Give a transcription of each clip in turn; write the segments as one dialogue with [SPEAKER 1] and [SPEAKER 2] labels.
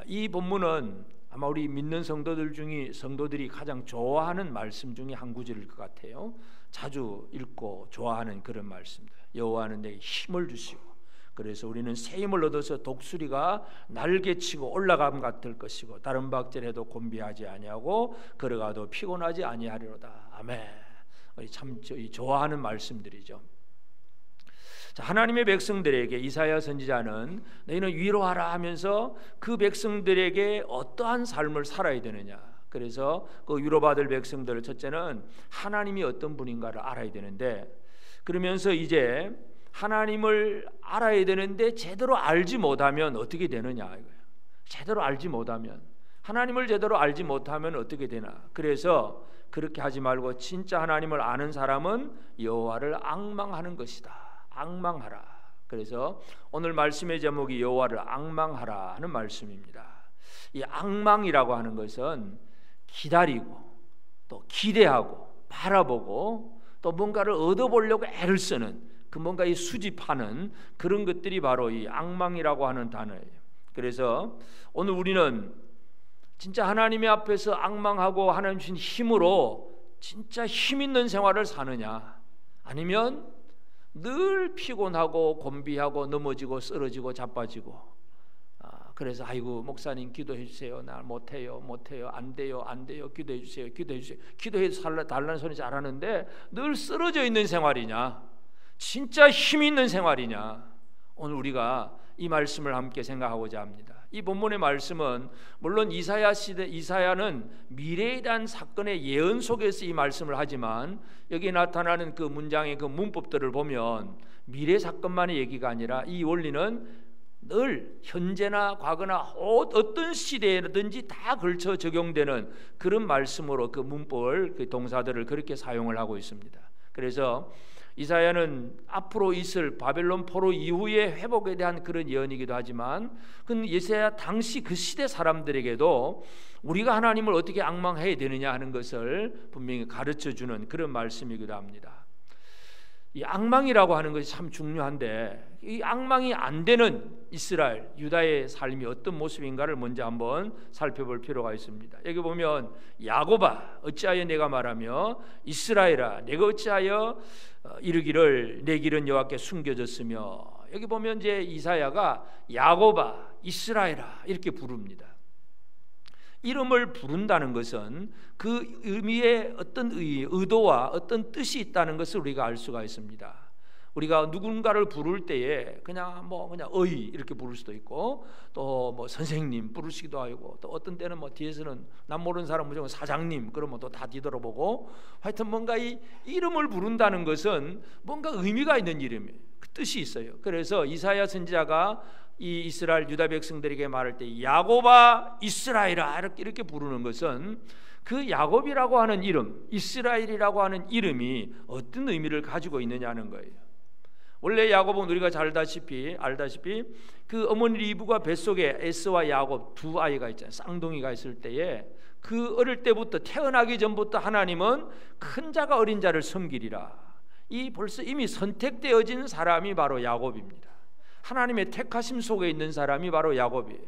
[SPEAKER 1] 이 본문은 아마 우리 믿는 성도들이 가장 좋아하는 말씀 중에 한 구절일 것 같아요. 자주 읽고 좋아하는 그런 말씀입니다. 여호와는 내게 힘을 주시고, 그래서 우리는 새 힘을 얻어서 독수리가 날개치고 올라감 같을 것이고 다른 박질해도 곤비하지 아니하고 걸어가도 피곤하지 아니하리로다. 아멘. 우리 참 좋아하는 말씀들이죠. 자, 하나님의 백성들에게 이사야 선지자는 너희는 위로하라 하면서 그 백성들에게 어떠한 삶을 살아야 되느냐, 그래서 그 위로받을 백성들, 첫째는 하나님이 어떤 분인가를 알아야 되는데, 그러면서 이제 하나님을 알아야 되는데 제대로 알지 못하면 어떻게 되느냐 이거예요. 제대로 알지 못하면, 하나님을 제대로 알지 못하면 어떻게 되나. 그래서 그렇게 하지 말고 진짜 하나님을 아는 사람은 여호와를 앙망하는 것이다. 앙망하라. 그래서 오늘 말씀의 제목이 여호와를 앙망하라 하는 말씀입니다. 이 앙망이라고 하는 것은 기다리고 또 기대하고 바라보고 또 뭔가를 얻어보려고 애를 쓰는, 그 뭔가 이 수집하는 그런 것들이 바로 이 앙망이라고 하는 단어예요. 그래서 오늘 우리는 진짜 하나님의 앞에서 앙망하고 하나님 주신 힘으로 진짜 힘 있는 생활을 사느냐, 아니면 늘 피곤하고 곤비하고 넘어지고 쓰러지고 자빠지고, 그래서 아이고 목사님 기도해 주세요, 나 못해요 안 돼요 기도해 주세요 기도해 달라는 소리 잘하는데 늘 쓰러져 있는 생활이냐, 진짜 힘 있는 생활이냐, 오늘 우리가 이 말씀을 함께 생각하고자 합니다. 이 본문의 말씀은 물론 이사야는 미래에 대한 사건의 예언 속에서 이 말씀을 하지만, 여기 나타나는 그 문장의 그 문법들을 보면 미래 사건만의 얘기가 아니라 이 원리는 늘 현재나 과거나 어떤 시대에든지 다 걸쳐 적용되는 그런 말씀으로 그 문법을, 그 동사들을 그렇게 사용을 하고 있습니다. 그래서 이사야는 앞으로 있을 바벨론 포로 이후의 회복에 대한 그런 예언이기도 하지만, 그 이사야 당시 그 시대 사람들에게도 우리가 하나님을 어떻게 앙망해야 되느냐 하는 것을 분명히 가르쳐주는 그런 말씀이기도 합니다. 이 앙망이라고 하는 것이 참 중요한데, 이 앙망이 안 되는 이스라엘, 유다의 삶이 어떤 모습인가를 먼저 한번 살펴볼 필요가 있습니다. 여기 보면 야곱아 어찌하여 내가 말하며 이스라엘아 내가 어찌하여 이르기를 내 길은 여호와께 숨겨졌으며, 여기 보면 이제 이사야가 야곱아 이스라엘아 이렇게 부릅니다. 이름을 부른다는 것은 그 의미에 어떤 의도와 어떤 뜻이 있다는 것을 우리가 알 수가 있습니다. 우리가 누군가를 부를 때에 그냥 어이 이렇게 부를 수도 있고, 또 뭐 선생님 부르시기도 하고, 또 어떤 때는 뭐 뒤에서는 남 모르는 사람 무조건 사장님 그러면 또 다 뒤돌아보고, 하여튼 뭔가 이 이름을 부른다는 것은 뭔가 의미가 있는 이름이에요. 그 뜻이 있어요. 그래서 이사야 선지자가 이 이스라엘 유다 백성들에게 말할 때 야곱아 이스라엘아 이렇게 부르는 것은 그 야곱이라고 하는 이름, 이스라엘이라고 하는 이름이 어떤 의미를 가지고 있느냐는 거예요. 원래 야곱은 우리가 알다시피 그 어머니 리브가 뱃속에 에스와 야곱 두 아이가 있잖아요. 쌍둥이가 있을 때에 그 어릴 때부터, 태어나기 전부터 하나님은 큰 자가 어린 자를 섬기리라, 이 벌써 이미 선택되어진 사람이 바로 야곱입니다. 하나님의 택하심 속에 있는 사람이 바로 야곱이에요.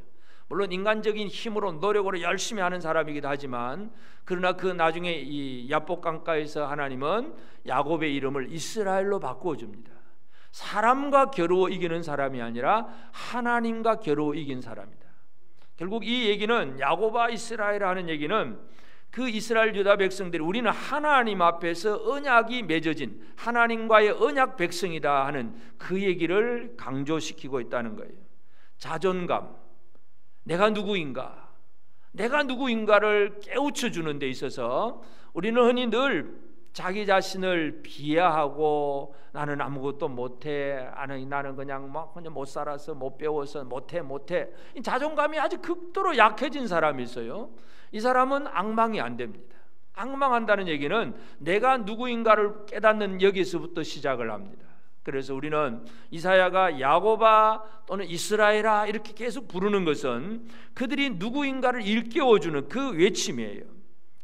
[SPEAKER 1] 물론 인간적인 힘으로 노력으로 열심히 하는 사람이기도 하지만, 그러나 그 나중에 이 야복 강가에서 하나님은 야곱의 이름을 이스라엘로 바꾸어줍니다. 사람과 겨루어 이기는 사람이 아니라 하나님과 겨루어 이긴 사람이다. 결국 이 얘기는, 야곱아 이스라엘 하는 얘기는 그 이스라엘 유다 백성들이 우리는 하나님 앞에서 언약이 맺어진 하나님과의 언약 백성이다 하는 그 얘기를 강조시키고 있다는 거예요. 자존감, 내가 누구인가를 깨우쳐 주는 데 있어서 우리는 흔히 늘 자기 자신을 비하하고 나는 아무것도 못해, 나는 그냥 못 살아서 못 배워서 못해. 이 자존감이 아주 극도로 약해진 사람이 있어요. 이 사람은 앙망이 안 됩니다. 앙망한다는 얘기는 내가 누구인가를 깨닫는 여기서부터 시작을 합니다. 그래서 우리는 이사야가 야곱아 또는 이스라엘아 이렇게 계속 부르는 것은 그들이 누구인가를 일깨워주는 그 외침이에요.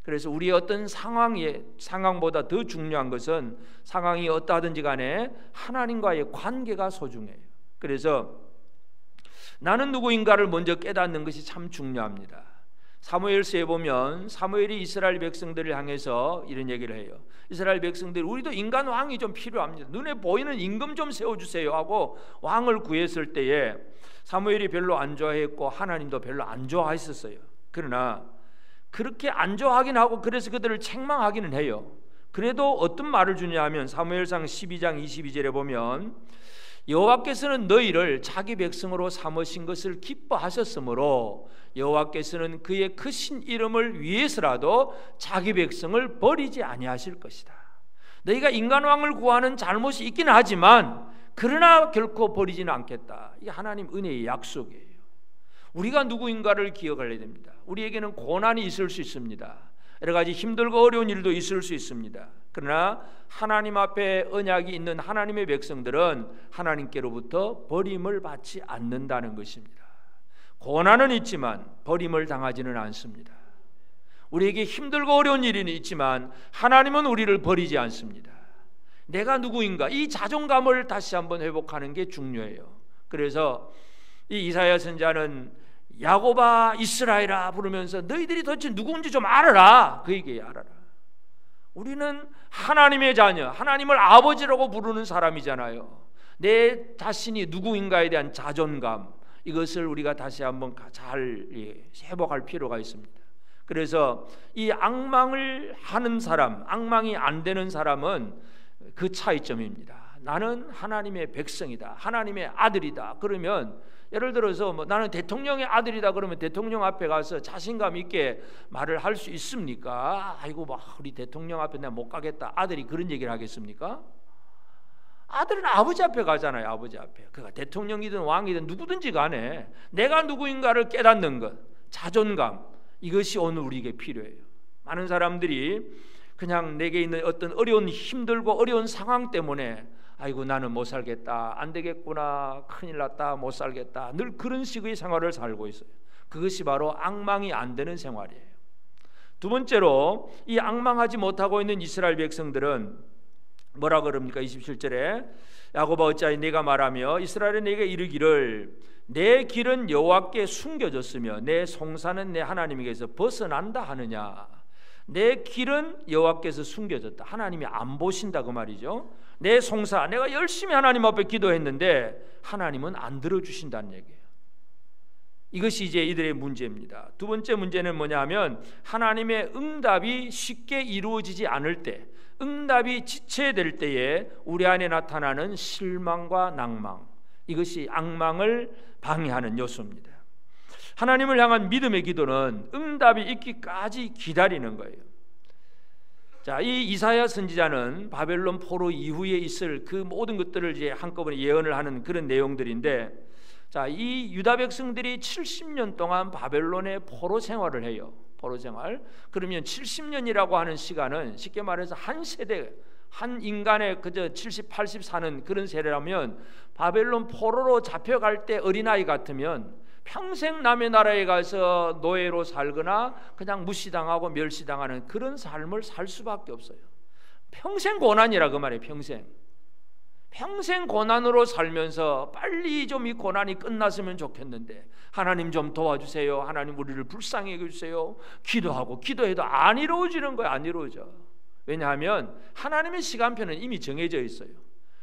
[SPEAKER 1] 그래서 우리의 어떤 상황보다 더 중요한 것은 상황이 어떠하든지 간에 하나님과의 관계가 소중해요. 그래서 나는 누구인가를 먼저 깨닫는 것이 참 중요합니다. 사무엘서에 보면 사무엘이 이스라엘 백성들을 향해서 이런 얘기를 해요. 이스라엘 백성들이 우리도 인간 왕이 좀 필요합니다. 눈에 보이는 임금 좀 세워주세요 하고 왕을 구했을 때에 사무엘이 별로 안 좋아했고 하나님도 별로 안 좋아했었어요. 그러나 그렇게 안 좋아하긴 하고 그래서 그들을 책망하기는 해요. 그래도 어떤 말을 주냐 하면 사무엘상 12장 22절에 보면 여호와께서는 너희를 자기 백성으로 삼으신 것을 기뻐하셨으므로 여호와께서는 그의 크신 이름을 위해서라도 자기 백성을 버리지 아니하실 것이다. 너희가 인간왕을 구하는 잘못이 있기는 하지만 그러나 결코 버리지는 않겠다. 이게 하나님 은혜의 약속이에요. 우리가 누구인가를 기억해야 됩니다. 우리에게는 고난이 있을 수 있습니다. 여러 가지 힘들고 어려운 일도 있을 수 있습니다. 그러나 하나님 앞에 언약이 있는 하나님의 백성들은 하나님께로부터 버림을 받지 않는다는 것입니다. 고난은 있지만 버림을 당하지는 않습니다. 우리에게 힘들고 어려운 일은 있지만 하나님은 우리를 버리지 않습니다. 내가 누구인가, 이 자존감을 다시 한번 회복하는 게 중요해요. 그래서 이 이사야 선지자는 야곱아 이스라엘아 부르면서 너희들이 도대체 누구인지 좀 알아라, 그 얘기예요. 알아라. 우리는 하나님의 자녀, 하나님을 아버지라고 부르는 사람이잖아요. 내 자신이 누구인가에 대한 자존감, 이것을 우리가 다시 한번 잘 회복할 필요가 있습니다. 그래서 이 앙망을 하는 사람, 앙망이 안 되는 사람은 그 차이점입니다. 나는 하나님의 백성이다, 하나님의 아들이다. 그러면 예를 들어서 나는 대통령의 아들이다 그러면 대통령 앞에 가서 자신감 있게 말을 할 수 있습니까? 아이고 우리 대통령 앞에 내가 못 가겠다. 아들이 그런 얘기를 하겠습니까? 아들은 아버지 앞에 가잖아요. 아버지 앞에. 그가 대통령이든 왕이든 누구든지 간에 내가 누구인가를 깨닫는 것, 자존감, 이것이 오늘 우리에게 필요해요. 많은 사람들이 그냥 내게 있는 어떤 어려운, 힘들고 어려운 상황 때문에 아이고 나는 못 살겠다, 안 되겠구나, 큰일 났다, 못 살겠다, 늘 그런 식의 생활을 살고 있어요. 그것이 바로 앙망이 안 되는 생활이에요. 두 번째로 이 앙망하지 못하고 있는 이스라엘 백성들은 뭐라 그럽니까? 27절에 야곱아 어찌하여 네가 말하며 이스라엘에 네게 이르기를 내 길은 여호와께 숨겨졌으며 내 송사는 내 하나님에게서 벗어난다 하느냐. 내 길은 여호와께서 숨겨졌다. 하나님이 안 보신다 그 말이죠. 내 송사, 내가 열심히 하나님 앞에 기도했는데 하나님은 안 들어주신다는 얘기예요. 이것이 이제 이들의 문제입니다. 두 번째 문제는 뭐냐 하면 하나님의 응답이 쉽게 이루어지지 않을 때, 응답이 지체될 때에 우리 안에 나타나는 실망과 낭망, 이것이 앙망을 방해하는 요소입니다. 하나님을 향한 믿음의 기도는 응답이 있기까지 기다리는 거예요. 자, 이 이사야 선지자는 바벨론 포로 이후에 있을 그 모든 것들을 이제 한꺼번에 예언을 하는 그런 내용들인데, 자, 이 유다 백성들이 70년 동안 바벨론의 포로 생활을 해요. 포로 생활. 그러면 70년이라고 하는 시간은 쉽게 말해서 한 세대, 한 인간의 그저 70, 80 사는 그런 세대라면 바벨론 포로로 잡혀갈 때 어린아이 같으면 평생 남의 나라에 가서 노예로 살거나 그냥 무시당하고 멸시당하는 그런 삶을 살 수밖에 없어요. 평생 고난이라 그 말이에요. 평생 고난으로 살면서 빨리 좀 이 고난이 끝났으면 좋겠는데 하나님 좀 도와주세요, 하나님 우리를 불쌍히 여겨주세요, 기도하고 기도해도 안 이루어지는 거예요. 안 이루어져. 왜냐하면 하나님의 시간표는 이미 정해져 있어요.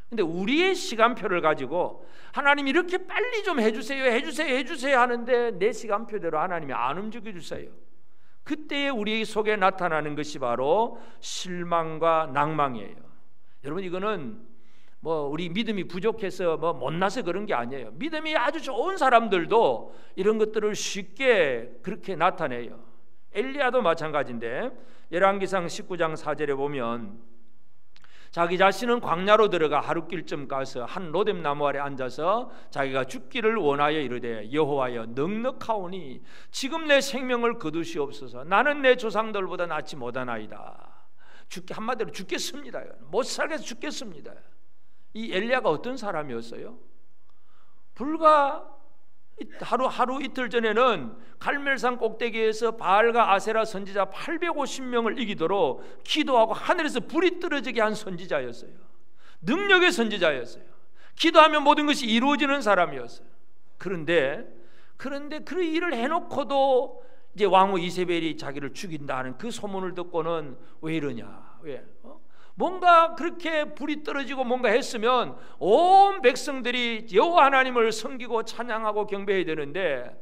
[SPEAKER 1] 근데 우리의 시간표를 가지고 하나님 이렇게 빨리 좀 해주세요 하는데 내 시간표대로 하나님이 안 움직여 주세요. 그때에 우리 속에 나타나는 것이 바로 실망과 낭망이에요. 여러분, 이거는 우리 믿음이 부족해서 못나서 그런 게 아니에요. 믿음이 아주 좋은 사람들도 이런 것들을 쉽게 그렇게 나타내요. 엘리야도 마찬가지인데 열왕기상 19장 4절에 보면 자기 자신은 광야로 들어가 하룻길쯤 가서 한 로뎀 나무 아래 앉아서 자기가 죽기를 원하여 이르되 여호와여 넉넉하오니 지금 내 생명을 거두시옵소서. 나는 내 조상들보다 낫지 못하나이다. 한마디로 죽겠습니다. 못 살겠어 죽겠습니다. 이 엘리야가 어떤 사람이었어요? 불과 하루 이틀 전에는 갈멜산 꼭대기에서 바알과 아세라 선지자 850명을 이기도록 기도하고 하늘에서 불이 떨어지게 한 선지자였어요. 능력의 선지자였어요. 기도하면 모든 것이 이루어지는 사람이었어요. 그런데 그 일을 해놓고도 이제 왕후 이세벨이 자기를 죽인다는 그 소문을 듣고는 왜 이러냐? 왜? 뭔가 그렇게 불이 떨어지고 뭔가 했으면 온 백성들이 여호와 하나님을 섬기고 찬양하고 경배해야 되는데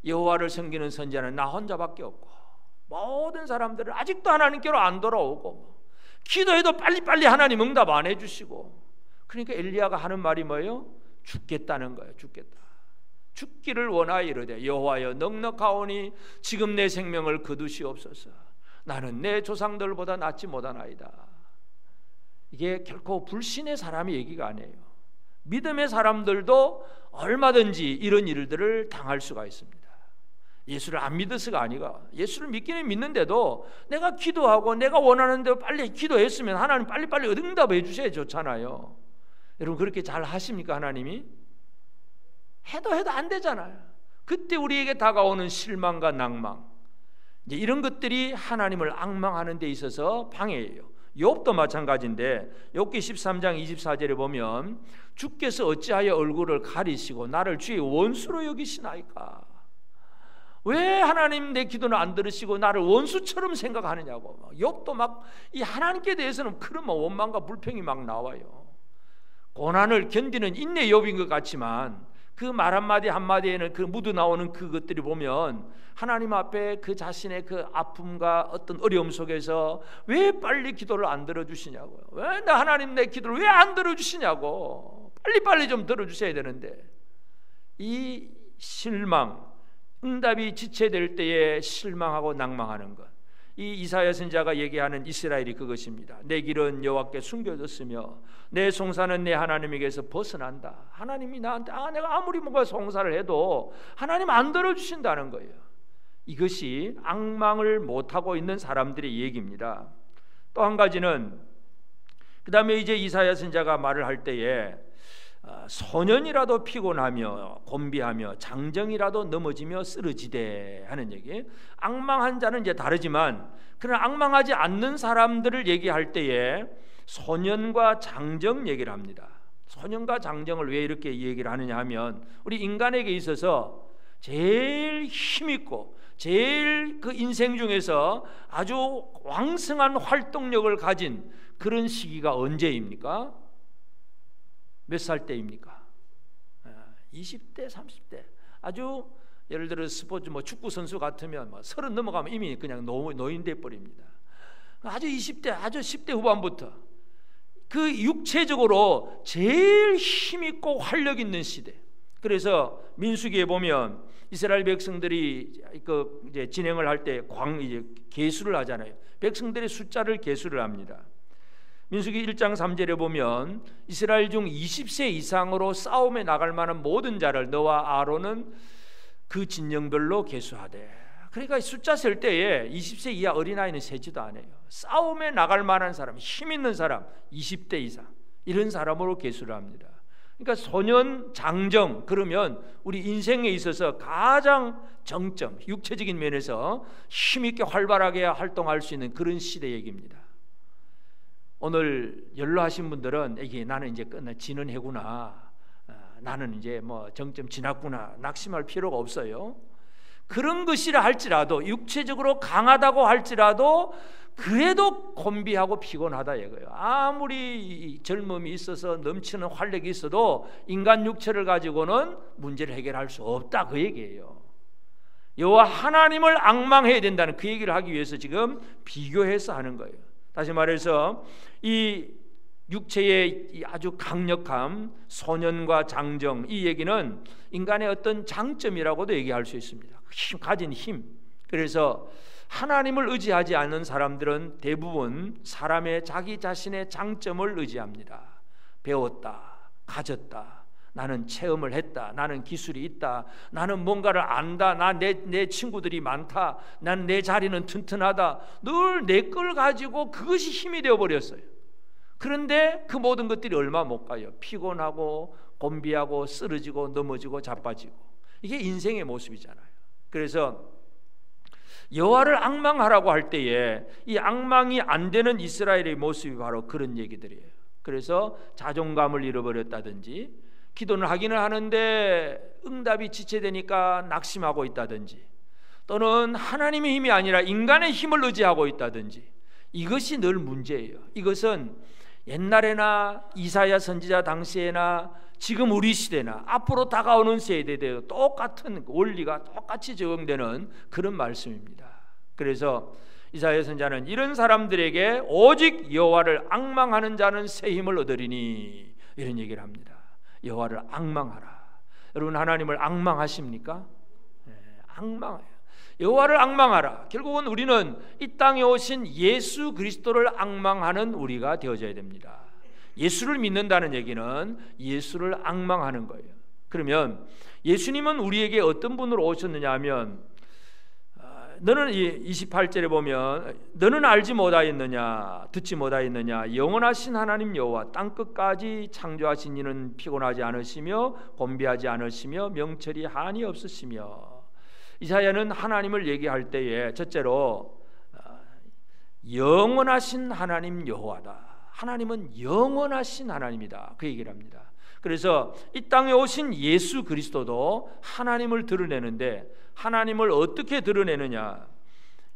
[SPEAKER 1] 여호와를 섬기는 선지자는 나 혼자밖에 없고 모든 사람들은 아직도 하나님께로 안 돌아오고 기도해도 빨리빨리 하나님 응답 안 해주시고, 그러니까 엘리야가 하는 말이 뭐예요? 죽겠다는 거예요. 죽기를 원하여 이르되 여호와여 넉넉하오니 지금 내 생명을 거두시옵소서. 나는 내 조상들보다 낫지 못하나이다. 이게 결코 불신의 사람의 얘기가 아니에요. 믿음의 사람들도 얼마든지 이런 일들을 당할 수가 있습니다. 예수를 안 믿어서가 아니라 예수를 믿기는 믿는데도 내가 기도하고 내가 원하는 대로 빨리 기도했으면 하나님 빨리빨리 응답해 주셔야 좋잖아요. 여러분 그렇게 잘 하십니까? 하나님이? 해도 안 되잖아요. 그때 우리에게 다가오는 실망과 낭망, 이제 이런 것들이 하나님을 앙망하는 데 있어서 방해예요. 욥도 마찬가지인데 욥기 13장 24절에 보면 주께서 어찌하여 얼굴을 가리시고 나를 주의 원수로 여기시나이까? 왜 하나님 내 기도는 안 들으시고 나를 원수처럼 생각하느냐고. 욥도 막 이 하나님께 대해서는 그런 원망과 불평이 막 나와요. 고난을 견디는 인내 욥인 것 같지만 그 말 한마디 한마디에는 그 묻어 나오는 그것들이 보면 하나님 앞에 그 자신의 그 아픔과 어떤 어려움 속에서 왜 빨리 기도를 안 들어주시냐고요. 왜 나 하나님 내 기도를 왜 안 들어주시냐고. 빨리빨리 좀 들어주셔야 되는데, 이 실망, 응답이 지체될 때에 실망하고 낭망하는 것, 이 이사야 선지자가 얘기하는 이스라엘이 그것입니다. 내 길은 여호와께 숨겨졌으며 내 송사는 내 하나님에게서 벗어난다. 하나님이 나한테 내가 아무리 뭔가 송사를 해도 하나님 안 들어주신다는 거예요. 이것이 앙망을 못하고 있는 사람들의 얘기입니다. 또 한 가지는 그 다음에 이제 이사야 선지자가 말을 할 때에 소년이라도 피곤하며 곤비하며 장정이라도 넘어지며 쓰러지되 하는 얘기. 앙망한 자는 이제 다르지만 그러나 앙망하지 않는 사람들을 얘기할 때에 소년과 장정 얘기를 합니다. 소년과 장정을 왜 이렇게 얘기를 하느냐 하면 우리 인간에게 있어서 제일 힘있고 제일 그 인생 중에서 아주 왕성한 활동력을 가진 그런 시기가 언제입니까? 몇 살 때입니까? 20대, 30대. 아주 예를 들어 스포츠 축구 선수 같으면 30 넘어가면 이미 그냥 노인 돼 버립니다. 아주 20대, 아주 10대 후반부터 그 육체적으로 제일 힘있고 활력 있는 시대. 그래서 민수기에 보면 이스라엘 백성들이 그 이제 진행을 할 때 이제 계수를 하잖아요. 백성들의 숫자를 계수를 합니다. 민수기 1장 3절에 보면 이스라엘 중 20세 이상으로 싸움에 나갈 만한 모든 자를 너와 아론은 그 진영별로 계수하되. 그러니까 숫자 셀 때에 20세 이하 어린아이는 세지도 않아요. 싸움에 나갈 만한 사람, 힘 있는 사람 20대 이상 이런 사람으로 계수를 합니다. 그러니까 소년, 장정, 그러면 우리 인생에 있어서 가장 정점, 육체적인 면에서 힘있게 활발하게 활동할 수 있는 그런 시대 얘기입니다. 오늘 연로하신 분들은 이게 나는 이제 지는 해구나, 나는 이제 정점 지났구나 낙심할 필요가 없어요. 그런 것이라 할지라도 육체적으로 강하다고 할지라도 그래도 곤비하고 피곤하다 이거예요. 아무리 젊음이 있어서 넘치는 활력이 있어도 인간 육체를 가지고는 문제를 해결할 수 없다 그 얘기예요. 여호와 하나님을 앙망해야 된다는 그 얘기를 하기 위해서 지금 비교해서 하는 거예요. 다시 말해서 이 육체의 아주 강력함, 소년과 장정, 이 얘기는 인간의 어떤 장점이라고도 얘기할 수 있습니다. 가진 힘. 그래서 하나님을 의지하지 않는 사람들은 대부분 사람의 자기 자신의 장점을 의지합니다. 배웠다, 가졌다, 나는 체험을 했다, 나는 기술이 있다, 나는 뭔가를 안다, 내 친구들이 많다, 난 내 자리는 튼튼하다, 늘 내 걸 가지고 그것이 힘이 되어버렸어요. 그런데 그 모든 것들이 얼마 못 가요. 피곤하고 곤비하고 쓰러지고 넘어지고 자빠지고. 이게 인생의 모습이잖아요. 그래서 여호와를 앙망하라고 할 때에 이 앙망이 안 되는 이스라엘의 모습이 바로 그런 얘기들이에요. 그래서 자존감을 잃어버렸다든지 기도는 하기는 하는데 응답이 지체되니까 낙심하고 있다든지, 또는 하나님의 힘이 아니라 인간의 힘을 의지하고 있다든지, 이것이 늘 문제예요. 이것은 옛날에나 이사야 선지자 당시에나 지금 우리 시대나 앞으로 다가오는 세대에도 똑같은 원리가 똑같이 적용되는 그런 말씀입니다. 그래서 이사야 선지자는 이런 사람들에게 오직 여호와를 앙망하는 자는 새 힘을 얻으리니, 이런 얘기를 합니다. 여호와를 앙망하라. 여러분, 하나님을 앙망하십니까? 네, 앙망해요. 여호와를 앙망하라. 결국은 우리는 이 땅에 오신 예수 그리스도를 앙망하는 우리가 되어져야 됩니다. 예수를 믿는다는 얘기는 예수를 앙망하는 거예요. 그러면 예수님은 우리에게 어떤 분으로 오셨느냐 하면, 너는 28절에 보면 너는 알지 못하였느냐, 듣지 못하였느냐, 영원하신 하나님 여호와 땅끝까지 창조하신 이는 피곤하지 않으시며 곤비하지 않으시며 명철이 한이 없으시며. 이사야는 하나님을 얘기할 때에 첫째로 영원하신 하나님 여호와다. 하나님은 영원하신 하나님이다, 그 얘기를 합니다. 그래서 이 땅에 오신 예수 그리스도도 하나님을 드러내는데, 하나님을 어떻게 드러내느냐,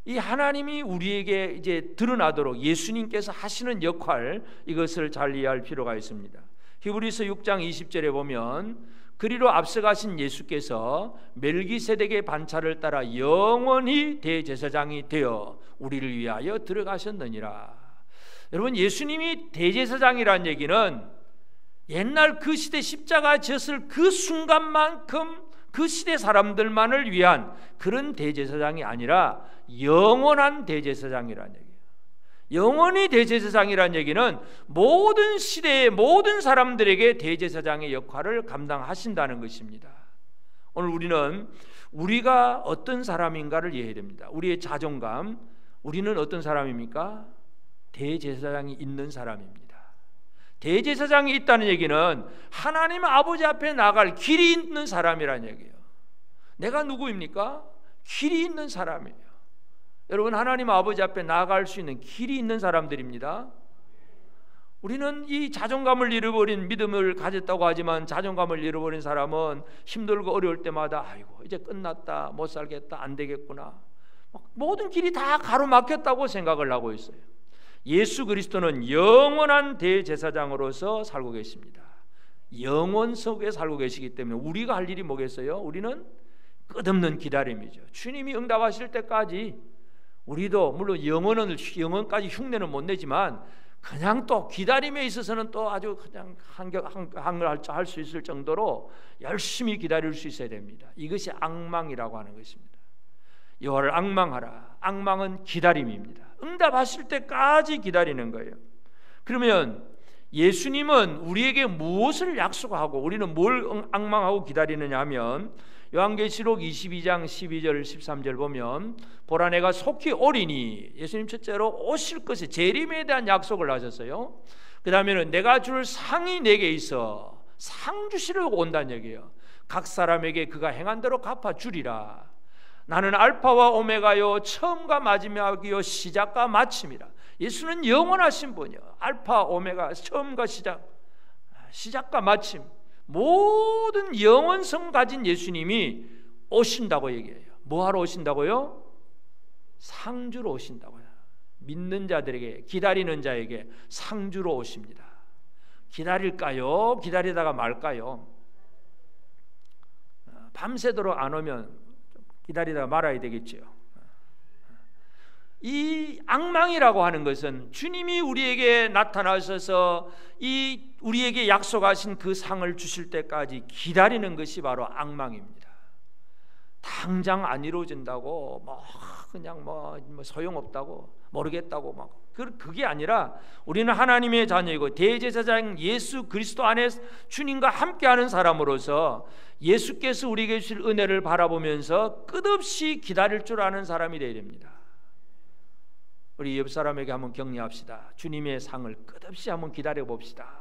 [SPEAKER 1] 이 하나님이 우리에게 이제 드러나도록 예수님께서 하시는 역할, 이것을 잘 이해할 필요가 있습니다. 히브리서 6장 20절에 보면 그리로 앞서가신 예수께서 멜기세덱의 반차를 따라 영원히 대제사장이 되어 우리를 위하여 들어가셨느니라. 여러분, 예수님이 대제사장이라는 얘기는 옛날 그 시대 십자가 졌을 그 순간만큼 그 시대 사람들만을 위한 그런 대제사장이 아니라 영원한 대제사장이라는 얘기예요. 영원히 대제사장이라는 얘기는 모든 시대의 모든 사람들에게 대제사장의 역할을 감당하신다는 것입니다. 오늘 우리는 우리가 어떤 사람인가를 이해해야 됩니다. 우리의 자존감, 우리는 어떤 사람입니까? 대제사장이 있는 사람입니다. 대제사장이 있다는 얘기는 하나님 아버지 앞에 나갈 길이 있는 사람이라는 얘기예요. 내가 누구입니까? 길이 있는 사람이에요. 여러분, 하나님 아버지 앞에 나아갈 수 있는 길이 있는 사람들입니다. 우리는 이 자존감을 잃어버린, 믿음을 가졌다고 하지만 자존감을 잃어버린 사람은 힘들고 어려울 때마다 아이고 이제 끝났다, 못 살겠다, 안 되겠구나, 모든 길이 다 가로막혔다고 생각을 하고 있어요. 예수 그리스도는 영원한 대제사장으로서 살고 계십니다. 영원 속에 살고 계시기 때문에 우리가 할 일이 뭐겠어요? 우리는 끝없는 기다림이죠. 주님이 응답하실 때까지 우리도 물론 영원까지 흉내는 못 내지만 그냥 또 기다림에 있어서는 또 아주 그냥 할 수 있을 정도로 열심히 기다릴 수 있어야 됩니다. 이것이 앙망이라고 하는 것입니다. 여호와를 앙망하라. 앙망은 기다림입니다. 응답하실 때까지 기다리는 거예요. 그러면 예수님은 우리에게 무엇을 약속하고 우리는 뭘 앙망하고 기다리느냐 하면, 요한계시록 22장 12절 13절 보면 보라 내가 속히 오리니, 예수님 첫째로 오실 것에 재림에 대한 약속을 하셨어요. 그 다음에는 내가 줄 상이 내게 있어, 상 주시려고 온다는 얘기예요. 각 사람에게 그가 행한 대로 갚아주리라. 나는 알파와 오메가요, 처음과 마지막이요, 시작과 마침이라. 예수는 영원하신 분이요, 알파 오메가, 처음과 시작과 마침, 모든 영원성 가진 예수님이 오신다고 얘기해요. 뭐하러 오신다고요? 상주로 오신다고요. 믿는 자들에게, 기다리는 자에게 상주로 오십니다. 기다릴까요? 기다리다가 말까요? 밤새도록 안 오면 기다리다가 말아야 되겠죠. 이 앙망이라고 하는 것은 주님이 우리에게 나타나셔서 이 우리에게 약속하신 그 상을 주실 때까지 기다리는 것이 바로 앙망입니다. 당장 안 이루어진다고 그냥 소용없다고 모르겠다고 그게 아니라 우리는 하나님의 자녀이고 대제사장 예수 그리스도 안에 주님과 함께하는 사람으로서 예수께서 우리에게 주실 은혜를 바라보면서 끝없이 기다릴 줄 아는 사람이 되어야 됩니다. 우리 옆 사람에게 한번 격려합시다. 주님의 상을 끝없이 한번 기다려 봅시다.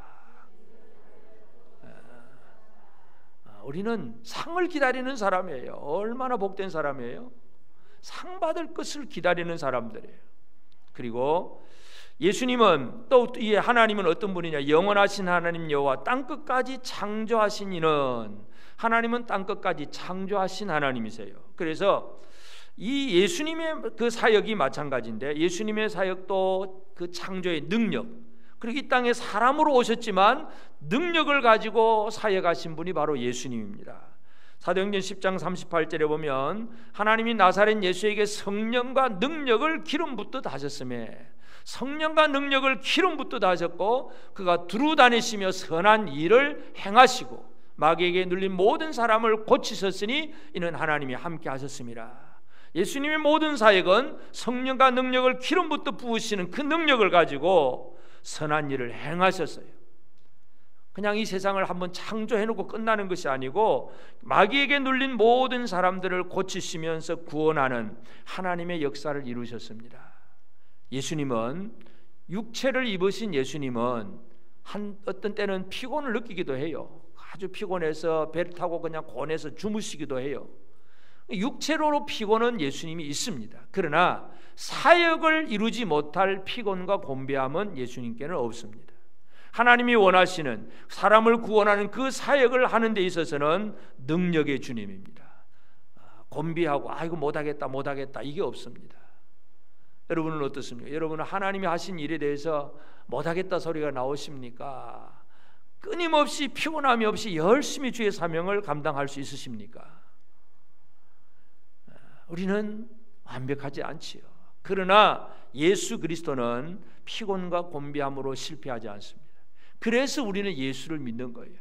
[SPEAKER 1] 우리는 상을 기다리는 사람이에요. 얼마나 복된 사람이에요. 상 받을 것을 기다리는 사람들이에요. 그리고 예수님은 또 이 하나님은 어떤 분이냐? 영원하신 하나님 여호와 땅끝까지 창조하신 이는, 하나님은 땅끝까지 창조하신 하나님이세요. 그래서 이 예수님의 그 사역이 마찬가지인데, 예수님의 사역도 그 창조의 능력, 그리고 이 땅에 사람으로 오셨지만 능력을 가지고 사역하신 분이 바로 예수님입니다. 사도행전 10장 38절에 보면 하나님이 나사렛 예수에게 성령과 능력을 기름 붓듯 하셨음에, 성령과 능력을 기름 붓듯 하셨고 그가 두루 다니시며 선한 일을 행하시고 마귀에게 눌린 모든 사람을 고치셨으니 이는 하나님이 함께 하셨습니다. 예수님의 모든 사역은 성령과 능력을 기름 붓듯 부으시는 그 능력을 가지고 선한 일을 행하셨어요. 그냥 이 세상을 한번 창조해놓고 끝나는 것이 아니고 마귀에게 눌린 모든 사람들을 고치시면서 구원하는 하나님의 역사를 이루셨습니다. 예수님은, 육체를 입으신 예수님은 어떤 때는 피곤을 느끼기도 해요. 아주 피곤해서 배를 타고 그냥 곤해서 주무시기도 해요. 육체로 피곤은 예수님이 있습니다. 그러나 사역을 이루지 못할 피곤과 곤배함은 예수님께는 없습니다. 하나님이 원하시는 사람을 구원하는 그 사역을 하는 데 있어서는 능력의 주님입니다. 곤비하고 이거 못하겠다 이게 없습니다. 여러분은 어떻습니까? 여러분은 하나님이 하신 일에 대해서 못하겠다 소리가 나오십니까? 끊임없이 피곤함이 없이 열심히 주의 사명을 감당할 수 있으십니까? 우리는 완벽하지 않지요. 그러나 예수 그리스도는 피곤과 곤비함으로 실패하지 않습니다. 그래서 우리는 예수를 믿는 거예요.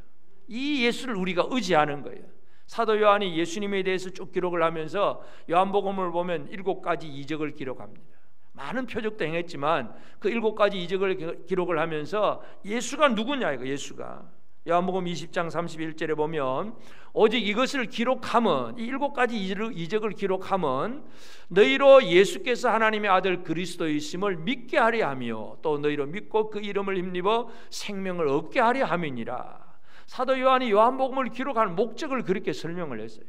[SPEAKER 1] 이 예수를 우리가 의지하는 거예요. 사도 요한이 예수님에 대해서 쭉 기록을 하면서 요한복음을 보면 7가지 이적을 기록합니다. 많은 표적도 행했지만 그 7가지 이적을 기록을 하면서 예수가 누구냐, 이거 예수가. 요한복음 20장 31절에 보면 오직 이것을 기록함은, 이 7가지 이적을 기록함은 너희로 예수께서 하나님의 아들 그리스도이심을 믿게 하려 하며 또 너희로 믿고 그 이름을 힘입어 생명을 얻게 하려 함이니라. 사도 요한이 요한복음을 기록하는 목적을 그렇게 설명을 했어요.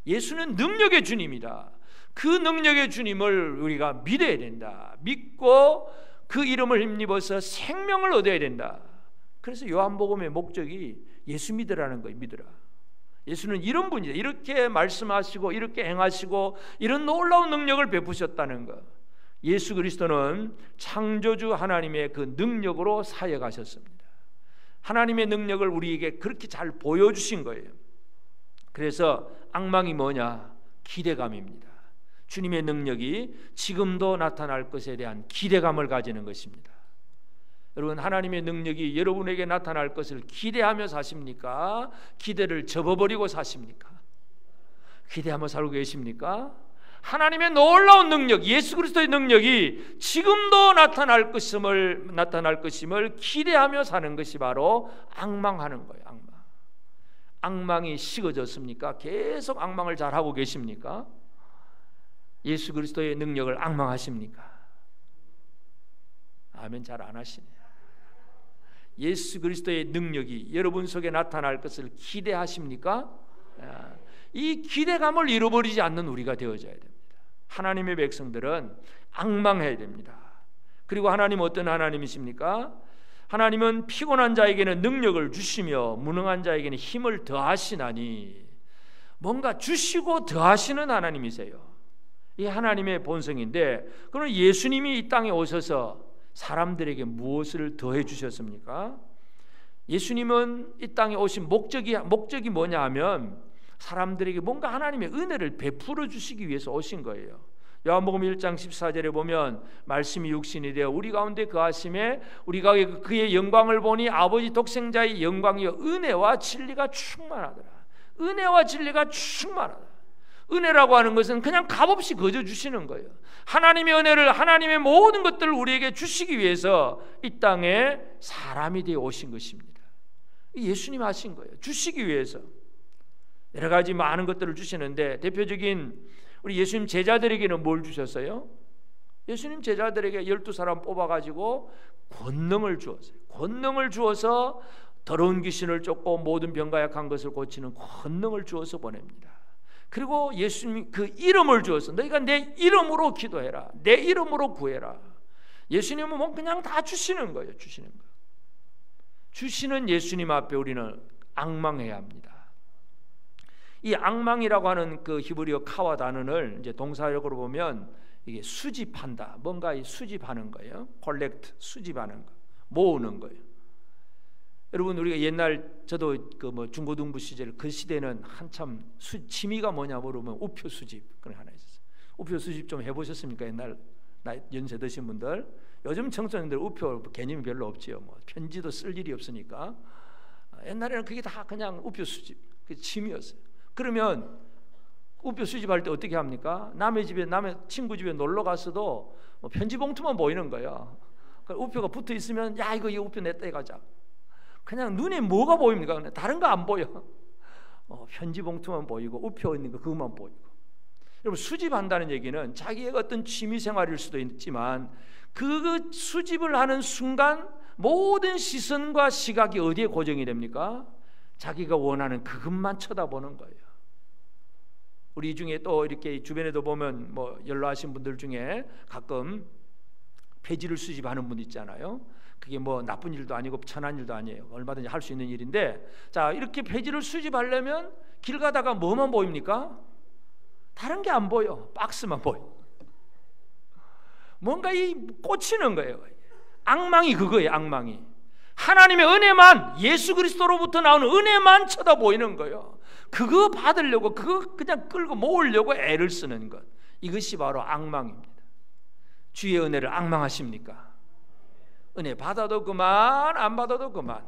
[SPEAKER 1] 예수는 능력의 주님이다. 그 능력의 주님을 우리가 믿어야 된다. 믿고 그 이름을 힘입어서 생명을 얻어야 된다. 그래서 요한복음의 목적이 예수 믿으라는 거예요. 믿으라. 예수는 이런 분이다. 이렇게 말씀하시고 이렇게 행하시고 이런 놀라운 능력을 베푸셨다는 것. 예수 그리스도는 창조주 하나님의 그 능력으로 사역하셨습니다. 하나님의 능력을 우리에게 그렇게 잘 보여주신 거예요. 그래서 악망이 뭐냐? 기대감입니다. 주님의 능력이 지금도 나타날 것에 대한 기대감을 가지는 것입니다. 여러분, 하나님의 능력이 여러분에게 나타날 것을 기대하며 사십니까? 기대를 접어버리고 사십니까? 기대하며 살고 계십니까? 하나님의 놀라운 능력, 예수 그리스도의 능력이 지금도 나타날 것임을 기대하며 사는 것이 바로 악망하는 거예요. 악망이 식어졌습니까? 계속 악망을 잘하고 계십니까? 예수 그리스도의 능력을 악망하십니까? 아멘. 잘 안 하시네요. 예수 그리스도의 능력이 여러분 속에 나타날 것을 기대하십니까? 이 기대감을 잃어버리지 않는 우리가 되어져야 됩니다. 하나님의 백성들은 악망해야 됩니다. 그리고 하나님은 어떤 하나님이십니까? 하나님은 피곤한 자에게는 능력을 주시며 무능한 자에게는 힘을 더하시나니, 뭔가 주시고 더하시는 하나님이세요. 이 하나님의 본성인데, 그럼 예수님이 이 땅에 오셔서 사람들에게 무엇을 더해 주셨습니까? 예수님은 이 땅에 오신 목적이 뭐냐 하면 사람들에게 뭔가 하나님의 은혜를 베풀어 주시기 위해서 오신 거예요. 요한복음 1장 14절에 보면 말씀이 육신이 되어 우리 가운데 거하심에 우리가 그의 영광을 보니 아버지 독생자의 영광이요 은혜와 진리가 충만하더라. 은혜와 진리가 충만하더라. 은혜라고 하는 것은 그냥 값없이 거저 주시는 거예요. 하나님의 은혜를, 하나님의 모든 것들을 우리에게 주시기 위해서 이 땅에 사람이 되어 오신 것입니다. 예수님 하신 거예요. 주시기 위해서 여러 가지 많은 것들을 주시는데, 대표적인 우리 예수님 제자들에게는 뭘 주셨어요? 예수님 제자들에게 12사람 뽑아가지고 권능을 주었어요. 권능을 주어서 더러운 귀신을 쫓고 모든 병과 약한 것을 고치는 권능을 주어서 보냅니다. 그리고 예수님 그 이름을 주어서 너희가 내 이름으로 기도해라, 내 이름으로 구해라. 예수님은 뭐 그냥 다 주시는 거예요. 주시는 거. 주시는 예수님 앞에 우리는 앙망해야 합니다. 이 앙망이라고 하는 그 히브리어 카와 단어를 이제 동사역으로 보면 이게 수집한다, 뭔가 수집하는 거예요. 콜렉트, 수집하는 거, 모으는 거예요. 여러분, 우리가 옛날 저도 그 뭐 중고등부 시절 그 시대는 한참 취미가 뭐냐 물으면 우표 수집 그런 하나 있었어요. 우표 수집 좀 해보셨습니까? 옛날 연세 드신 분들. 요즘 청소년들 우표 개념이 별로 없지요. 뭐 편지도 쓸 일이 없으니까. 옛날에는 그게 다 그냥 우표 수집, 그 취미였어요. 그러면 우표 수집할 때 어떻게 합니까? 남의 집에, 남의 친구 집에 놀러 갔어도 뭐 편지 봉투만 보이는 거예요. 그러니까 우표가 붙어 있으면 야, 이거 이 우표 냈다 가자. 그냥 눈에 뭐가 보입니까? 다른 거 안 보여. 편지 봉투만 보이고 우표 있는 거 그것만 보이고. 여러분, 수집한다는 얘기는 자기의 어떤 취미 생활일 수도 있지만 그 수집을 하는 순간 모든 시선과 시각이 어디에 고정이 됩니까? 자기가 원하는 그것만 쳐다보는 거예요. 우리 중에 또 이렇게 주변에도 보면 뭐 연로하신 분들 중에 가끔 폐지를 수집하는 분 있잖아요. 그게 뭐 나쁜 일도 아니고 천한 일도 아니에요. 얼마든지 할 수 있는 일인데, 자, 이렇게 폐지를 수집하려면 길 가다가 뭐만 보입니까? 다른 게 안 보여. 박스만 보여. 뭔가 이 꽂히는 거예요. 앙망이 그거예요. 앙망이 하나님의 은혜만, 예수 그리스도로부터 나오는 은혜만 쳐다보이는 거예요. 그거 받으려고, 그거 그냥 끌고 모으려고 애를 쓰는 것, 이것이 바로 앙망입니다. 주의 은혜를 앙망하십니까? 은혜 받아도 그만, 안 받아도 그만,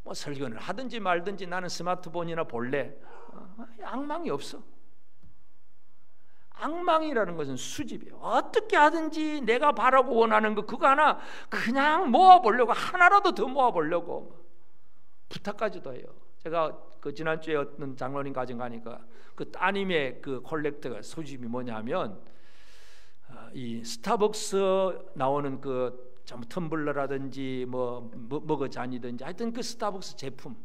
[SPEAKER 1] 뭐 설교를 하든지 말든지 나는 스마트폰이나 볼래. 앙망이 없어. 앙망이라는 것은 수집이에요. 어떻게 하든지 내가 바라고 원하는 거 그거 하나 그냥 모아보려고, 하나라도 더 모아보려고 부탁까지도 해요. 제가 그 지난주에 어떤 장로님 가정 가니까 그 따님의 그 콜렉터가 수집이 뭐냐면 이 스타벅스 나오는 그 텀블러라든지 뭐 머그잔이든지 하여튼 그 스타벅스 제품,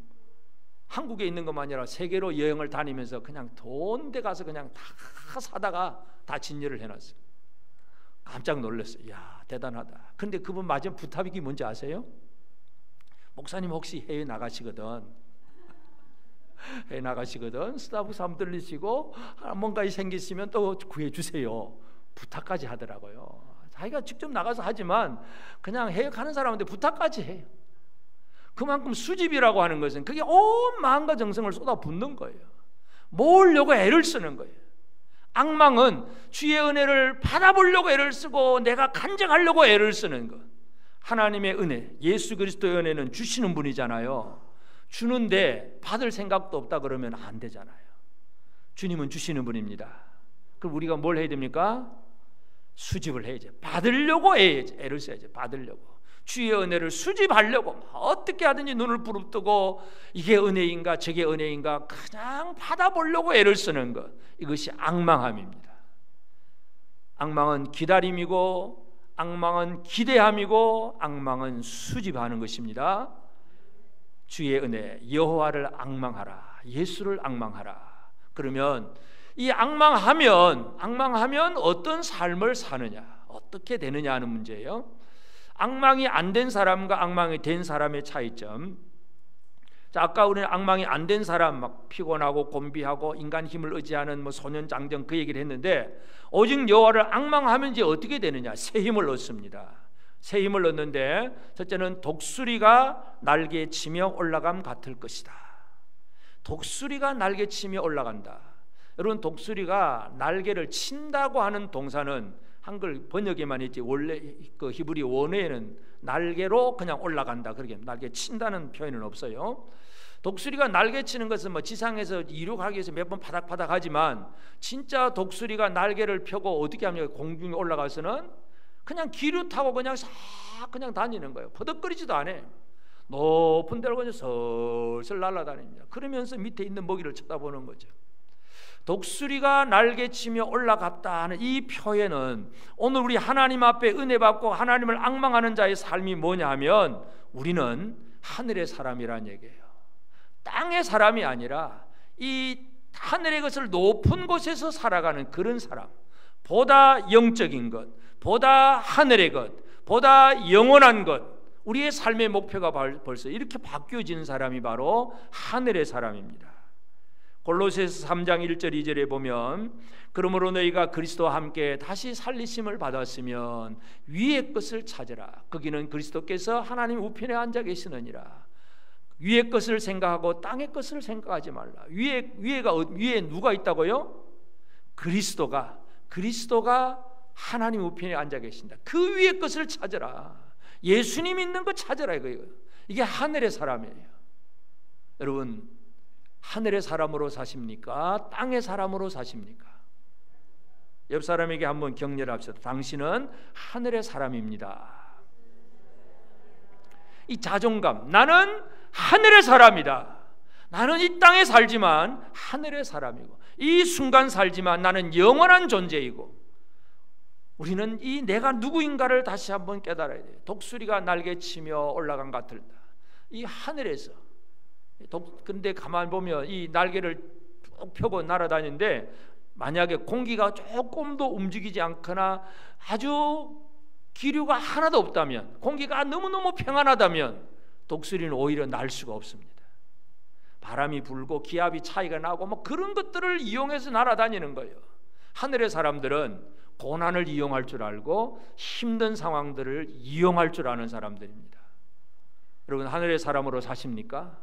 [SPEAKER 1] 한국에 있는 것만 아니라 세계로 여행을 다니면서 그냥 돈데 가서 그냥 다 사다가 다 진열을 해놨어요. 깜짝 놀랐어요. 이야, 대단하다. 근데 그분 마지막 부탁이 뭔지 아세요? 목사님 혹시 해외 나가시거든 스타벅스 한번 들리시고 뭔가 생기시면 또 구해주세요. 부탁까지 하더라고요. 자기가 직접 나가서 하지만 그냥 해외 가는 사람한테 부탁까지 해요. 그만큼 수집이라고 하는 것은 그게 온 마음과 정성을 쏟아붓는 거예요. 모으려고 애를 쓰는 거예요. 앙망은 주의 은혜를 받아보려고 애를 쓰고 내가 간증하려고 애를 쓰는 것. 하나님의 은혜, 예수 그리스도의 은혜는 주시는 분이잖아요. 주는데 받을 생각도 없다 그러면 안 되잖아요. 주님은 주시는 분입니다. 그럼 우리가 뭘 해야 됩니까? 수집을 해야죠. 받으려고 애를 써야죠. 받으려고. 주의 은혜를 수집하려고 어떻게 하든지 눈을 부릅뜨고 이게 은혜인가 저게 은혜인가 그냥 받아보려고 애를 쓰는 것, 이것이 앙망함입니다. 앙망은 기다림이고, 앙망은 기대함이고, 앙망은 수집하는 것입니다. 주의 은혜, 여호와를 앙망하라, 예수를 앙망하라. 그러면 이 앙망하면 어떤 삶을 사느냐, 어떻게 되느냐 하는 문제예요. 앙망이 안 된 사람과 앙망이 된 사람의 차이점. 자, 아까 우리는 앙망이 안 된 사람, 막 피곤하고 곤비하고 인간 힘을 의지하는 뭐 소년장정 그 얘기를 했는데, 오직 여호와를 앙망하면 이제 어떻게 되느냐? 새 힘을 얻습니다. 새 힘을 얻는데, 첫째는 독수리가 날개 치며 올라감 같을 것이다. 독수리가 날개 치며 올라간다. 여러분, 독수리가 날개를 친다고 하는 동사는 한글 번역에만 있지 원래 그 히브리 원어에는 날개로 그냥 올라간다, 그렇게 날개 친다는 표현은 없어요. 독수리가 날개 치는 것은 뭐 지상에서 이륙하기 위해서 몇 번 파닥파닥 하지만, 진짜 독수리가 날개를 펴고 어떻게 합니까? 공중에 올라가서는 그냥 기류 타고 그냥 싹 그냥 다니는 거예요. 퍼덕거리지도 않아요. 높은 데로 그냥 슬슬 날아다닙니다. 그러면서 밑에 있는 먹이를 쳐다보는 거죠. 독수리가 날개치며 올라갔다 하는 이 표현은 오늘 우리 하나님 앞에 은혜 받고 하나님을 앙망하는 자의 삶이 뭐냐 하면, 우리는 하늘의 사람이란 얘기예요. 땅의 사람이 아니라 이 하늘의 것을 높은 곳에서 살아가는 그런 사람, 보다 영적인 것, 보다 하늘의 것, 보다 영원한 것, 우리의 삶의 목표가 벌써 이렇게 바뀌어지는 사람이 바로 하늘의 사람입니다. 골로새서 3장 1절 2절에 보면 그러므로 너희가 그리스도와 함께 다시 살리심을 받았으면 위의 것을 찾으라. 거기는 그리스도께서 하나님 우편에 앉아 계시느니라. 위의 것을 생각하고 땅의 것을 생각하지 말라. 위에 누가 있다고요? 그리스도가 하나님 우편에 앉아 계신다. 그 위의 것을 찾으라. 예수님 있는 거 찾으라 이거예요. 이게 하늘의 사람이에요. 여러분, 하늘의 사람으로 사십니까? 땅의 사람으로 사십니까? 옆 사람에게 한번 격려를 합시다. 당신은 하늘의 사람입니다. 이 자존감, 나는 하늘의 사람이다. 나는 이 땅에 살지만 하늘의 사람이고, 이 순간 살지만 나는 영원한 존재이고, 우리는 이 내가 누구인가를 다시 한번 깨달아야 돼요. 독수리가 날개치며 올라간 것 같을 때 이 하늘에서 근데 가만 보면 이 날개를 쭉 펴고 날아다니는데 만약에 공기가 조금도 움직이지 않거나 아주 기류가 하나도 없다면, 공기가 너무너무 평안하다면 독수리는 오히려 날 수가 없습니다. 바람이 불고 기압이 차이가 나고 뭐 그런 것들을 이용해서 날아다니는 거예요. 하늘의 사람들은 고난을 이용할 줄 알고 힘든 상황들을 이용할 줄 아는 사람들입니다. 여러분, 하늘의 사람으로 사십니까?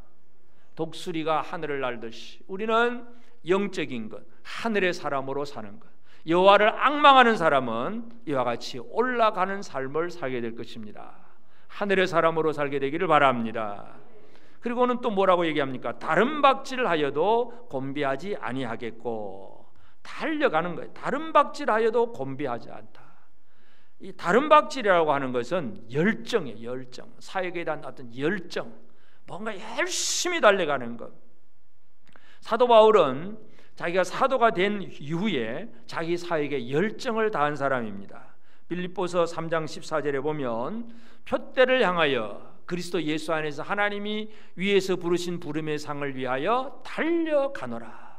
[SPEAKER 1] 독수리가 하늘을 날듯이 우리는 영적인 것, 하늘의 사람으로 사는 것. 여호와를 앙망하는 사람은 이와 같이 올라가는 삶을 살게 될 것입니다. 하늘의 사람으로 살게 되기를 바랍니다. 그리고는 또 뭐라고 얘기합니까? 다른 박질하여도 곤비하지 아니하겠고, 달려가는 거예요. 다른 박질하여도 곤비하지 않다. 이 다른 박질이라고 하는 것은 열정이에요. 열정, 사역에 대한 어떤 열정, 뭔가 열심히 달려가는 것. 사도 바울은 자기가 사도가 된 이후에 자기 사역에 열정을 다한 사람입니다. 빌립보서 3장 14절에 보면 표대를 향하여 그리스도 예수 안에서 하나님이 위에서 부르신 부름의 상을 위하여 달려가노라.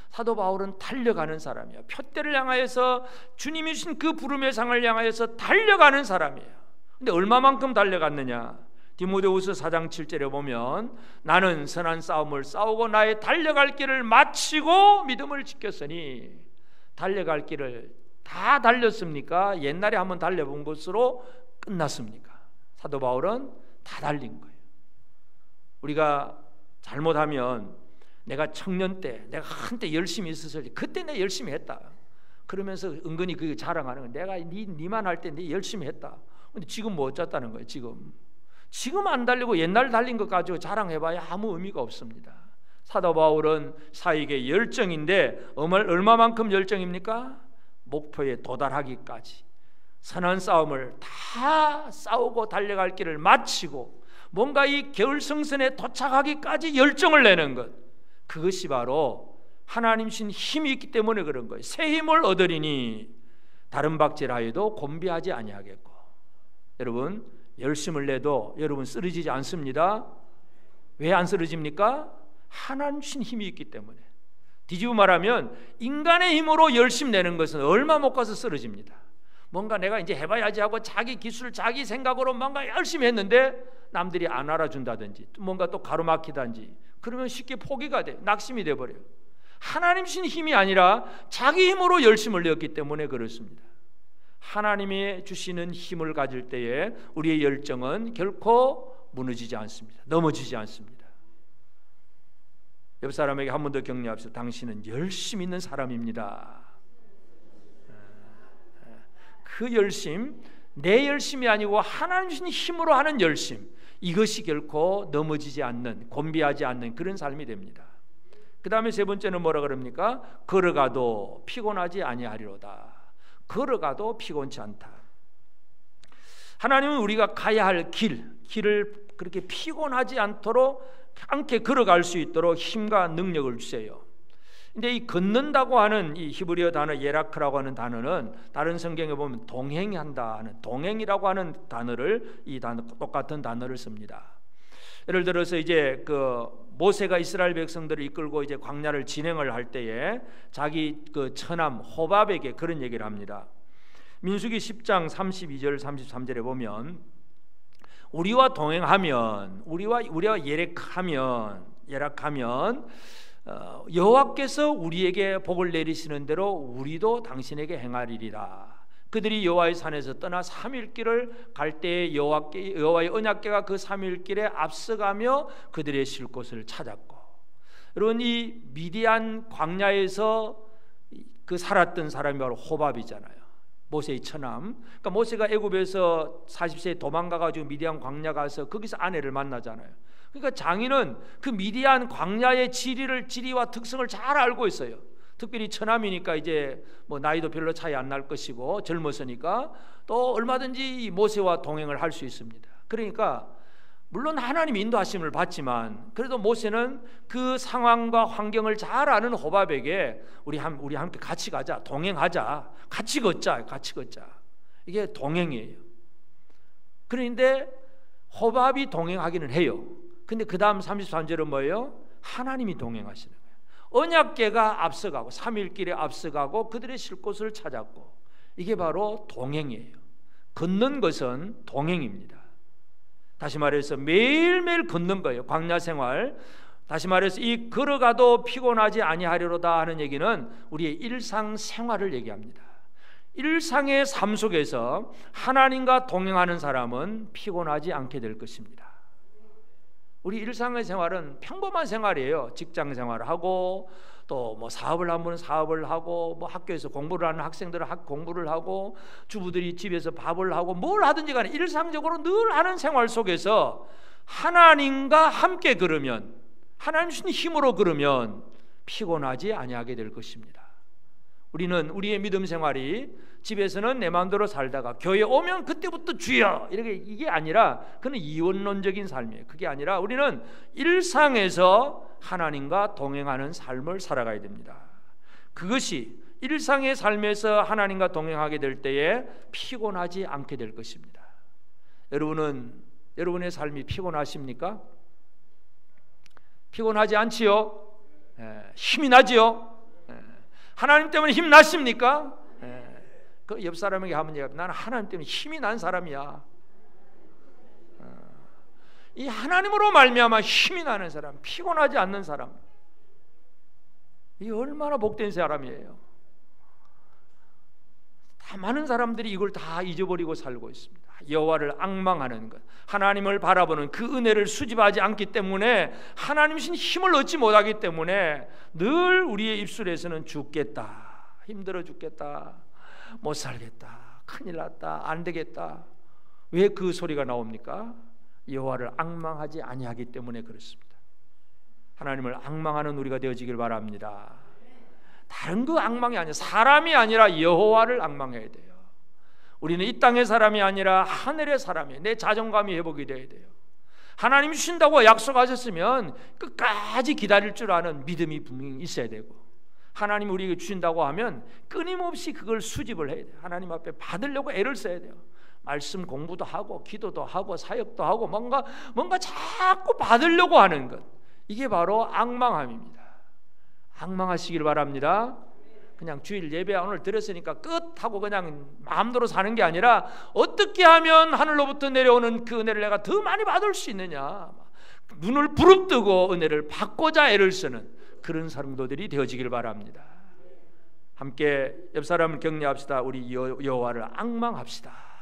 [SPEAKER 1] 사도 바울은 달려가는 사람이에요. 표대를 향하여서 주님이 주신 그 부름의 상을 향하여서 달려가는 사람이에요. 근데 얼마만큼 달려갔느냐? 디모데후서 4장 7절에 보면 나는 선한 싸움을 싸우고 나의 달려갈 길을 마치고 믿음을 지켰으니, 달려갈 길을 다 달렸습니까? 옛날에 한번 달려본 것으로 끝났습니까? 사도 바울은 다 달린 거예요. 우리가 잘못하면 내가 청년 때 내가 한때 열심히 있었을 때 그때 내가 열심히 했다 그러면서 은근히 그게 자랑하는 거예요. 내가 니만 할 때 내 열심히 했다. 근데 지금 뭐 어쩌다는 거예요. 지금 안 달리고 옛날 달린 것 가지고 자랑해봐야 아무 의미가 없습니다. 사도 바울은 사역의 열정인데 얼마만큼 열정입니까? 목표에 도달하기까지 선한 싸움을 다 싸우고 달려갈 길을 마치고 뭔가 이 겨울성선에 도착하기까지 열정을 내는 것, 그것이 바로 하나님 신 힘이 있기 때문에 그런 거예요. 새 힘을 얻으리니 다른 박질하여도 곤비하지 아니하겠고. 여러분, 열심을 내도 여러분 쓰러지지 않습니다. 왜 안 쓰러집니까? 하나님 신 힘이 있기 때문에. 뒤집어 말하면 인간의 힘으로 열심 내는 것은 얼마 못 가서 쓰러집니다. 뭔가 내가 이제 해봐야지 하고 자기 기술, 자기 생각으로 뭔가 열심히 했는데 남들이 안 알아준다든지 뭔가 또 가로막히든지 그러면 쉽게 포기가 돼, 낙심이 돼버려요. 하나님 신 힘이 아니라 자기 힘으로 열심을 내었기 때문에 그렇습니다. 하나님이 주시는 힘을 가질 때에 우리의 열정은 결코 무너지지 않습니다. 넘어지지 않습니다. 옆 사람에게 한 번 더 격려합시다. 당신은 열심 있는 사람입니다. 그 열심, 내 열심이 아니고 하나님 주신 힘으로 하는 열심, 이것이 결코 넘어지지 않는, 곤비하지 않는 그런 삶이 됩니다. 그 다음에 세 번째는 뭐라 그럽니까? 걸어가도 피곤하지 아니하리로다. 걸어가도 피곤치 않다. 하나님은 우리가 가야 할 길을 그렇게 피곤하지 않도록 함께 걸어갈 수 있도록 힘과 능력을 주세요. 근데 이 걷는다고 하는 이 히브리어 단어 예라크라고 하는 단어는 다른 성경에 보면 동행한다 하는, 동행이라고 하는 단어를, 이 단어 똑같은 단어를 씁니다. 예를 들어서 이제 그 모세가 이스라엘 백성들을 이끌고 이제 광야를 진행을 할 때에 자기 그 처남 호밥에게 그런 얘기를 합니다. 민수기 10장 32절 33절에 보면 우리와 동행하면 우리와 예락하면 여호와께서 우리에게 복을 내리시는 대로 우리도 당신에게 행하리라. 그들이 여호와의 산에서 떠나 3일 길을 갈 때에 여호와의 언약궤가 그 3일 길에 앞서가며 그들의 쉴 곳을 찾았고, 여러분 이 미디안 광야에서 그 살았던 사람이 바로 호밥이잖아요. 모세의 처남. 그러니까 모세가 애굽에서 40세에 도망가가지고 미디안 광야 가서 거기서 아내를 만나잖아요. 그러니까 장인은 그 미디안 광야의 지리와 특성을 잘 알고 있어요. 특별히 처남이니까 이제 뭐 나이도 별로 차이 안 날 것이고 젊었으니까 또 얼마든지 모세와 동행을 할 수 있습니다. 그러니까 물론 하나님 인도하심을 받지만 그래도 모세는 그 상황과 환경을 잘 아는 호밥에게 우리 함께 같이 가자, 동행하자, 같이 걷자. 이게 동행이에요. 그런데 호밥이 동행하기는 해요. 근데 그 다음 33절은 뭐예요? 하나님이 동행하시는 거예요. 언약궤가 앞서가고 3일 길에 앞서가고 그들의 쉴 곳을 찾았고, 이게 바로 동행이에요. 걷는 것은 동행입니다. 다시 말해서 매일매일 걷는 거예요. 광야 생활. 다시 말해서 이 걸어가도 피곤하지 아니하리로다 하는 얘기는 우리의 일상 생활을 얘기합니다. 일상의 삶 속에서 하나님과 동행하는 사람은 피곤하지 않게 될 것입니다. 우리 일상의 생활은 평범한 생활이에요. 직장 생활을 하고 또 뭐 사업을 하면 사업을 하고, 뭐 학교에서 공부를 하는 학생들은 공부를 하고, 주부들이 집에서 밥을 하고, 뭘 하든지 간에 일상적으로 늘 하는 생활 속에서 하나님과 함께 걸으면, 하나님 주신 힘으로 걸으면 피곤하지 아니하게 될 것입니다. 우리는 우리의 믿음 생활이 집에서는 내 마음대로 살다가 교회 오면 그때부터 주여 이게 아니라, 그는 이원론적인 삶이에요. 그게 아니라 우리는 일상에서 하나님과 동행하는 삶을 살아가야 됩니다. 그것이 일상의 삶에서 하나님과 동행하게 될 때에 피곤하지 않게 될 것입니다. 여러분의 삶이 피곤하십니까? 피곤하지 않지요? 힘이 나지요? 하나님 때문에 힘 나십니까? 그 옆 사람에게 하면 얘기합니다. 나는 하나님 때문에 힘이 난 사람이야. 이 하나님으로 말미암아 힘이 나는 사람, 피곤하지 않는 사람, 이 얼마나 복된 사람이에요. 다 많은 사람들이 이걸 다 잊어버리고 살고 있습니다. 여호와를 앙망하는 것, 하나님을 바라보는 그 은혜를 수집하지 않기 때문에, 하나님이신 힘을 얻지 못하기 때문에 늘 우리의 입술에서는 죽겠다, 힘들어 죽겠다, 못 살겠다, 큰일 났다, 안 되겠다. 왜 그 소리가 나옵니까? 여호와를 앙망하지 아니하기 때문에 그렇습니다. 하나님을 앙망하는 우리가 되어지길 바랍니다. 다른 그 앙망이 아니라, 사람이 아니라 여호와를 앙망해야 돼요. 우리는 이 땅의 사람이 아니라 하늘의 사람이에요. 내 자존감이 회복이 돼야 돼요. 하나님 주신다고 약속하셨으면 끝까지 기다릴 줄 아는 믿음이 분명히 있어야 되고, 하나님 우리에게 주신다고 하면 끊임없이 그걸 수집을 해야 돼요. 하나님 앞에 받으려고 애를 써야 돼요. 말씀 공부도 하고 기도도 하고 사역도 하고 뭔가 자꾸 받으려고 하는 것, 이게 바로 앙망함입니다. 앙망하시길 바랍니다. 그냥 주일 예배 오늘 들었으니까 끝 하고 그냥 마음대로 사는 게 아니라, 어떻게 하면 하늘로부터 내려오는 그 은혜를 내가 더 많이 받을 수 있느냐, 눈을 부릅뜨고 은혜를 받고자 애를 쓰는 그런 사람들이 되어지길 바랍니다. 함께 옆 사람을 격려합시다. 우리 여호와를 앙망합시다.